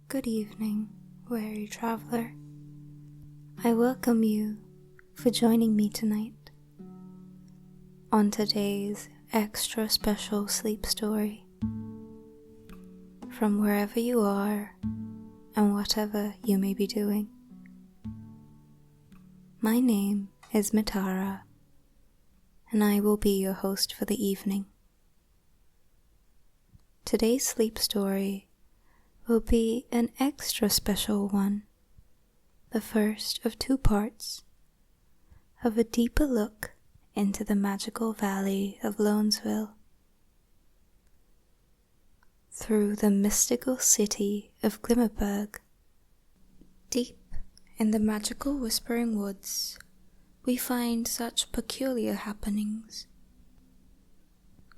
Good evening, weary traveler. I welcome you for joining me tonight on today's extra special sleep story. From wherever you are and whatever you may be doing. My name is Mitara, and I will be your host for the evening. Today's sleep story will be an extra special one, the first of two parts of a deeper look into the magical valley of Lonesville, through the mystical city of Glimmerberg. Deep in the magical Whispering Woods, we find such peculiar happenings.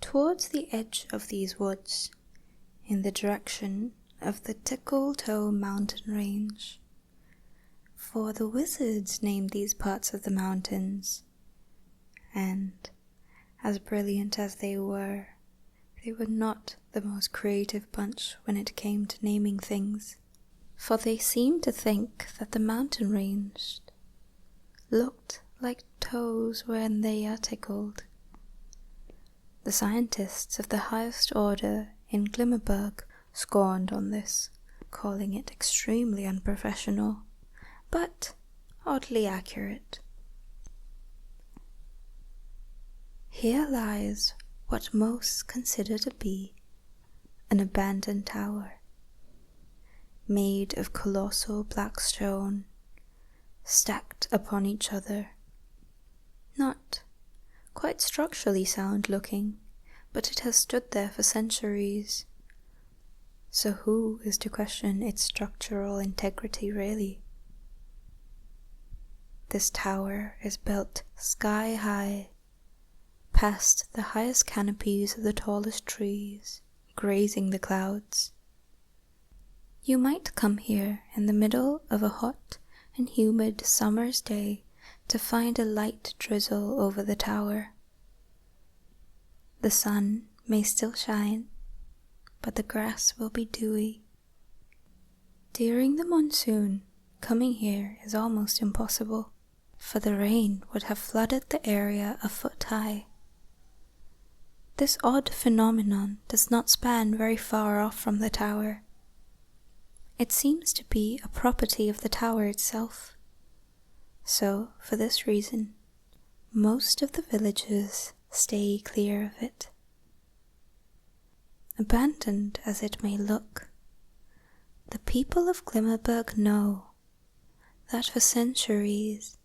Towards the edge of these woods, in the direction of the Tickle Toe mountain range, for the wizards named these parts of the mountains, and as brilliant as they were not the most creative bunch when it came to naming things, for they seemed to think that the mountain range looked like toes when they are tickled. The scientists of the highest order in Glimmerberg scorned on this, calling it extremely unprofessional, but oddly accurate. Here lies what most consider to be an abandoned tower, made of colossal black stone, stacked upon each other. Not quite structurally sound looking, but it has stood there for centuries. So who is to question its structural integrity, really? This tower is built sky high, past the highest canopies of the tallest trees, grazing the clouds. You might come here in the middle of a hot and humid summer's day to find a light drizzle over the tower. The sun may still shine, but the grass will be dewy. During the monsoon, coming here is almost impossible, for the rain would have flooded the area a foot high. This odd phenomenon does not span very far off from the tower. It seems to be a property of the tower itself. So, for this reason, most of the villagers stay clear of it. Abandoned as it may look, the people of Glimmerberg know that for centuries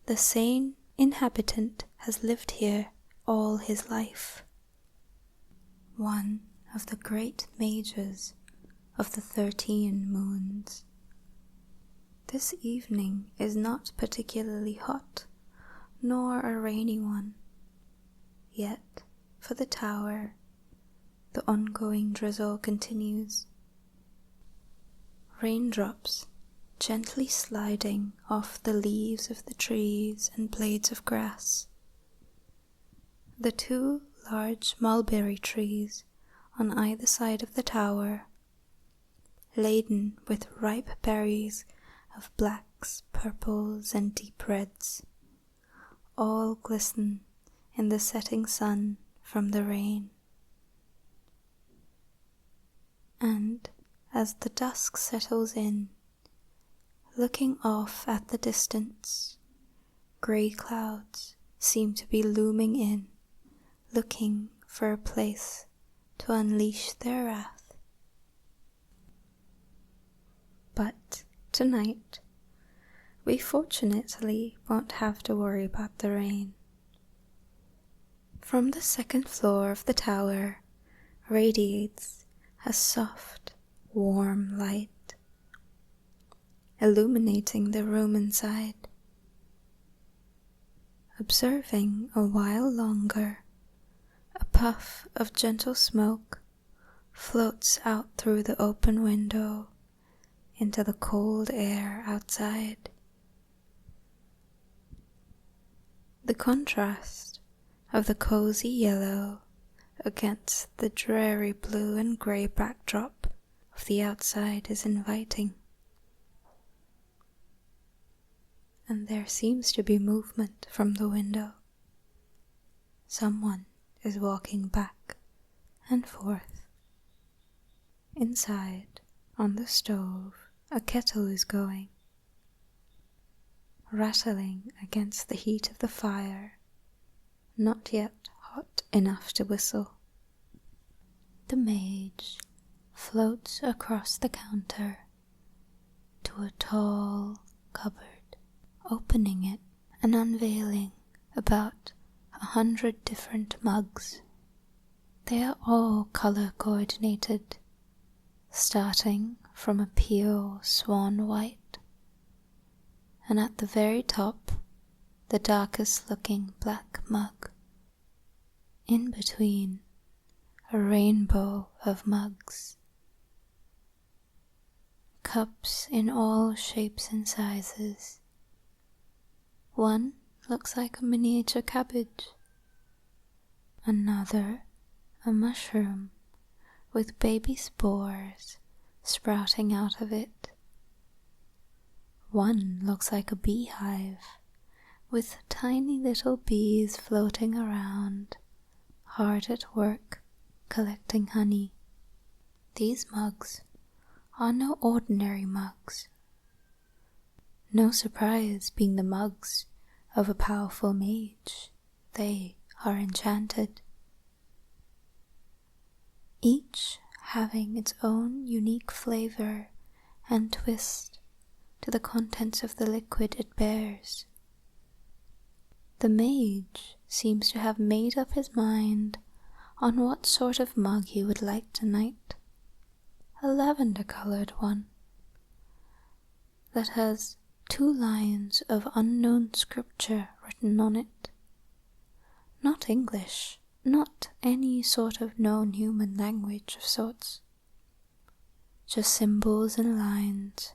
the sane inhabitant has lived here all his life. One of the great mages of the 13 moons. This evening is not particularly hot, nor a rainy one. Yet, for the tower, the ongoing drizzle continues. Raindrops gently sliding off the leaves of the trees and blades of grass. The two large mulberry trees on either side of the tower, laden with ripe berries of blacks, purples, and deep reds, all glisten in the setting sun from the rain. And as the dusk settles in, looking off at the distance, grey clouds seem to be looming in, looking for a place to unleash their wrath. But tonight, we fortunately won't have to worry about the rain. From the second floor of the tower radiates a soft, warm light, illuminating the room inside. Observing a while longer, a puff of gentle smoke floats out through the open window into the cold air outside. The contrast of the cozy yellow against the dreary blue and grey backdrop of the outside is inviting, and there seems to be movement from the window. Someone is walking back and forth. Inside, on the stove, a kettle is going, rattling against the heat of the fire, not yet hot enough to whistle. The mage floats across the counter to a tall cupboard, opening it and unveiling about 100 different mugs. They are all color coordinated, starting from a pure swan white, and at the very top, the darkest looking black mug. In between, a rainbow of mugs. Cups in all shapes and sizes. One looks like a miniature cabbage. Another, a mushroom with baby spores sprouting out of it. One looks like a beehive with tiny little bees floating around, hard at work collecting honey. These mugs are no ordinary mugs. No surprise being the mugs of a powerful mage. They are enchanted. Each having its own unique flavor and twist to the contents of the liquid it bears. The mage seems to have made up his mind on what sort of mug he would like tonight. A lavender-colored one that has 2 lines of unknown scripture written on it. Not English, not any sort of known human language of sorts. Just symbols and lines.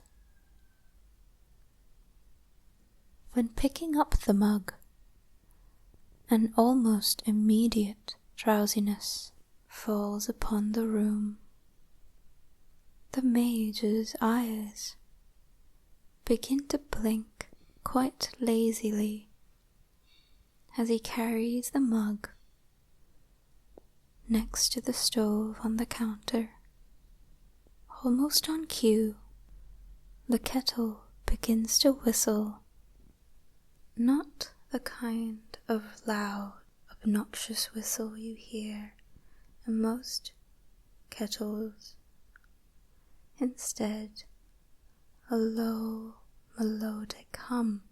When picking up the mug, an almost immediate drowsiness falls upon the room. The mage's eyes begin to blink quite lazily as he carries the mug next to the stove on the counter. Almost on cue, the kettle begins to whistle. Not the kind of loud, obnoxious whistle you hear in most kettles. Instead, a low, melodic hum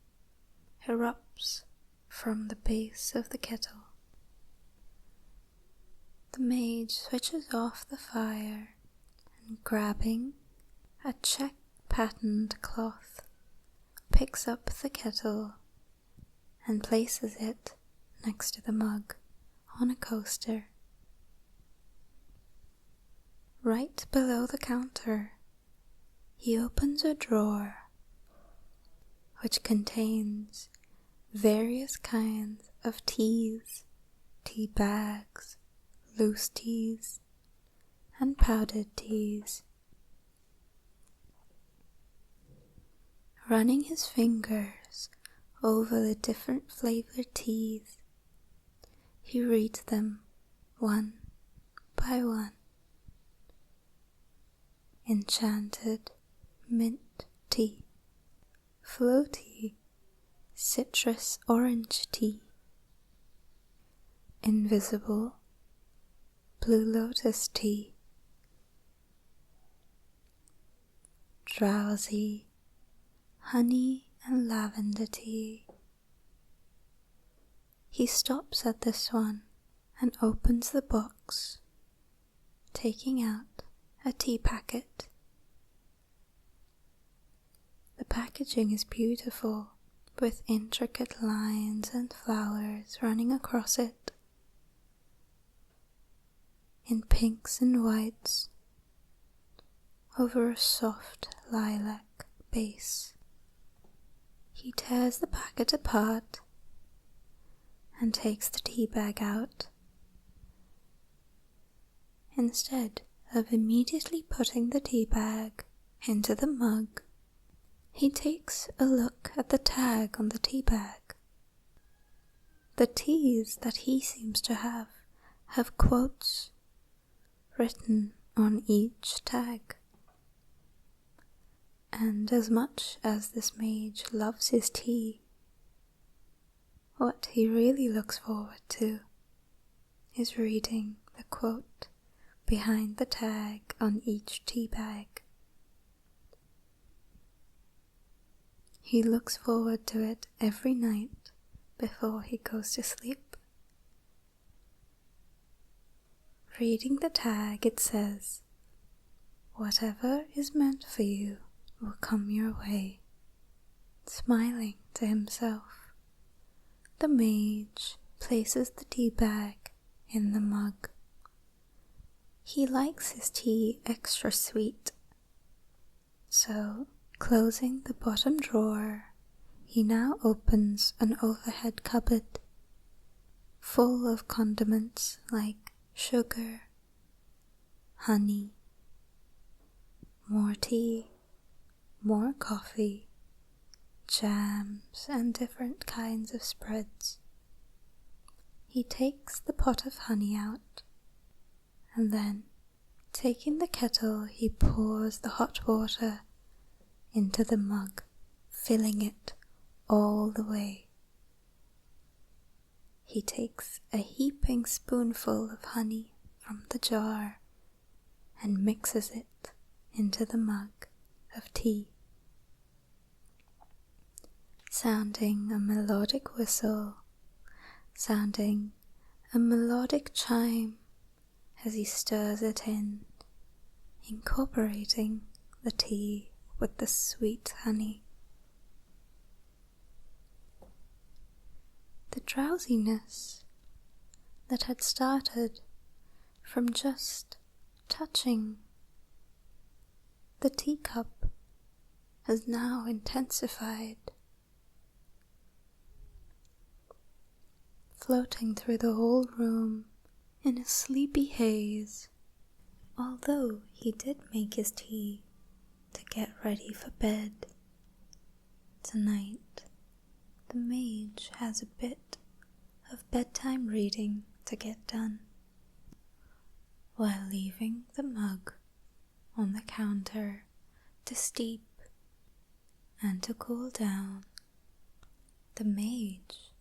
erupts from the base of the kettle. The mage switches off the fire and, grabbing a check-patterned cloth, picks up the kettle and places it next to the mug on a coaster. Right below the counter, he opens a drawer which contains various kinds of teas, tea bags, loose teas, and powdered teas. Running his fingers over the different flavored teas, he reads them one by one. Enchanted mint tea, floaty citrus orange tea, invisible blue lotus tea, drowsy honey and lavender tea. He stops at this one and opens the box, taking out a tea packet. The packaging is beautiful, with intricate lines and flowers running across it, in pinks and whites, over a soft lilac base. He tears the packet apart and takes the tea bag out. Instead of immediately putting the tea bag into the mug, he takes a look at the tag on the tea bag. The teas that he seems to have quotes written on each tag. And as much as this mage loves his tea, what he really looks forward to is reading the quote behind the tag on each tea bag. He looks forward to it every night before he goes to sleep. Reading the tag, it says, "Whatever is meant for you will come your way." Smiling to himself, the mage places the tea bag in the mug. He likes his tea extra sweet, so closing the bottom drawer, he now opens an overhead cupboard full of condiments like sugar, honey, more tea, more coffee, jams, and different kinds of spreads. He takes the pot of honey out, and then, taking the kettle, he pours the hot water into the mug, filling it all the way. He takes a heaping spoonful of honey from the jar and mixes it into the mug of tea, sounding a melodic whistle, sounding a melodic chime as he stirs it in, incorporating the tea with the sweet honey. The drowsiness that had started from just touching the teacup has now intensified, floating through the whole room in a sleepy haze. Although he did make his tea to get ready for bed, tonight the mage has a bit of bedtime reading to get done. While leaving the mug on the counter to steep and to cool down, the mage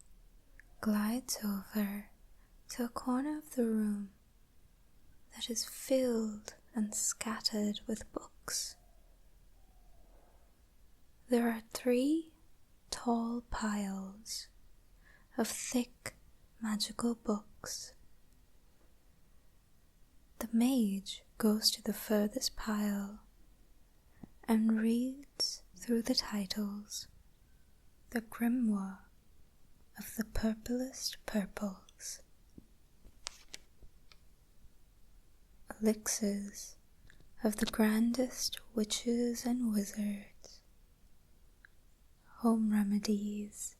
glides over to a corner of the room that is filled and scattered with books. There are 3 tall piles of thick magical books. The mage goes to the furthest pile and reads through the titles, "The Grimoire of the Purplest Purples," "Elixirs of the Grandest Witches and Wizards," "Home Remedies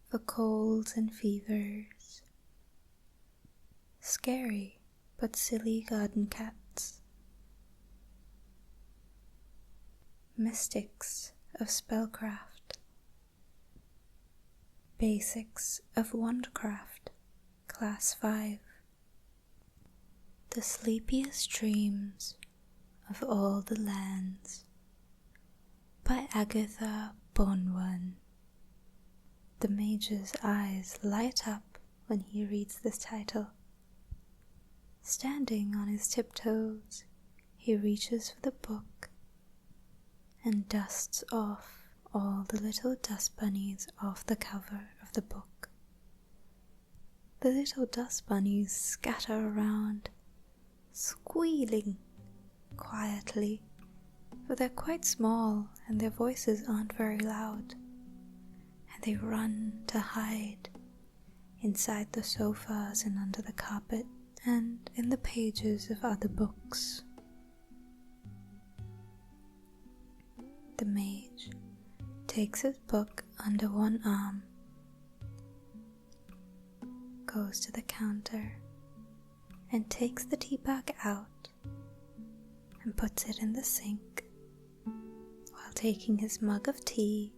for Colds and Fevers," "Scary but Silly Garden Cats," "Mystics of Spellcraft," "Basics of Wandcraft, Class 5," "The Sleepiest Dreams of All the Lands," by Agatha Bonwan. The mage's eyes light up when he reads this title. Standing on his tiptoes, he reaches for the book and dusts off all the little dust bunnies off the cover of the book. The little dust bunnies scatter around, squealing quietly, for they're quite small and their voices aren't very loud, and they run to hide inside the sofas and under the carpet and in the pages of other books. The mage takes his book under one arm, goes to the counter and takes the tea bag out and puts it in the sink while taking his mug of tea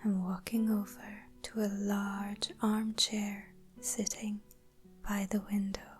and walking over to a large armchair sitting by the window.